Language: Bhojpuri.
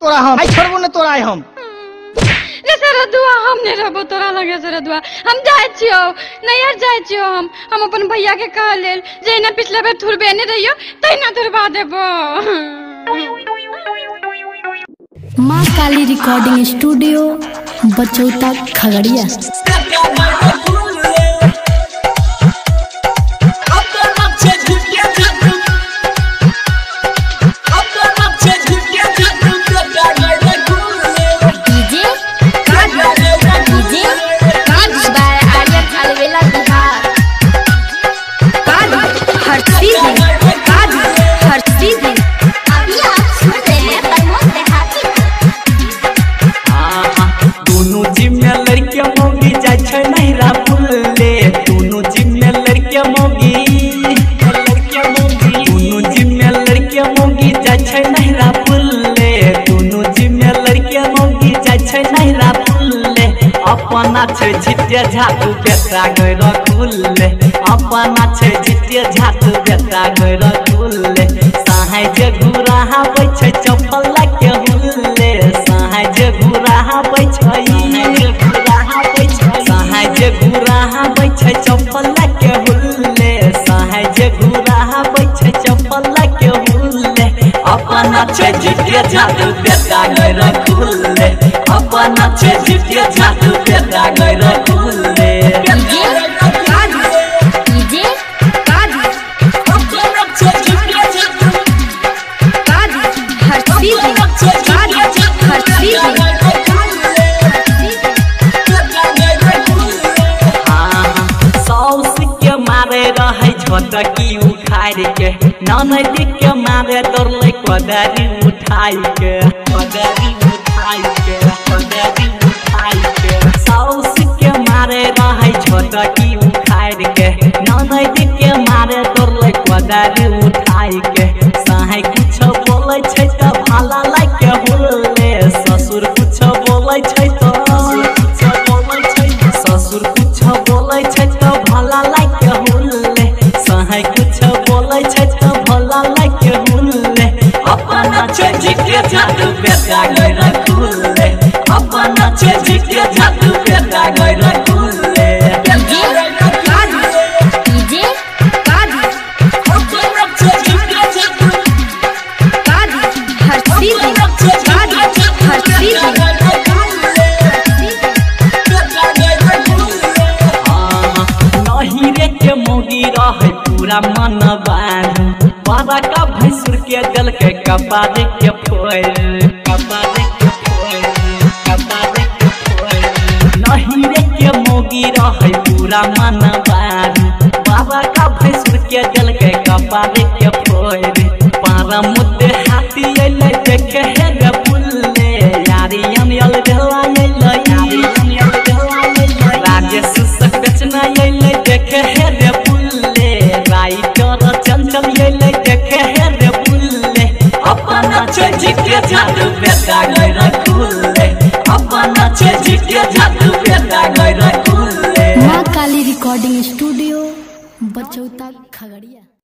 तोरा हम आई छोड़बो न तोरा हम रे सरदुआ हम ने रहबो तोरा लगे सरदुआ हम जाय छियो नैहर जाय छियो हम अपन भैया के कह लेल जैना पिछले बेर थुरबे ने रहियो तैना थुरबा देबो। माँ काली रिकॉर्डिंग स्टूडियो बचौता खगड़िया। अपना छे झिटिया झाटू बेटा गैर खुल्ले अपना छे झिटिया झाटू बेटा गैर खुल्ले सहाय जे घुरावे छे चप्पल के हुल्ले सहाय जे घुरावे छे सहाय जे घुरावे छे चप्पल के हुल्ले सहाय जे घुरावे छे चप्पल के हुल्ले अपना छे झिटिया झाटू बेटा गैर खुल्ले अपना छे झिटिया झाटू बेटा गैर खुल्ले। छोटकी उखाड़ के ननद के मारे डरले कोदारी उठाई के साउस के मारे रहे छोटकी उखाड़ के ननद के मारे डरले कोदारी उठाई के सहाय कुछ बोले छै त भाला लाग के हुल्ले ससुर कुछ बोले छै त ससुर कुछ बोले छै त भाला लाग के हुल्ले सहाय कुछ बोले छै त भला लाग के हुल्ले अपना छे झिटिया झाटू बेटा गैर खुल्ले अपना छे झिटिया झाटू बेटा गैर खुल्ले। नहिरे के मोगी रहे पूरा मन बारू बाबा का भैंसुर के गल के कपारे के नहिरे के मोगी रहे पूरा मन बारू बाबा का भैंसुर के गल के कपारे के पारा मुद्दे हाथी अइले देखे हे रे बुल्ले यारी हम यल देला राजेश सक बेचना अइले देखे हे रे बुल्ले राइटर चंचल अइले देखे हे रे बुल्ले अपना छे झिटिया झाटू बेटा गैर खुल्ले अपना छे झिटिया झाटू बेटा गैर खुल्ले। माँ काली रिकॉर्डिंग स्टूडियो बचौता खगड़िया।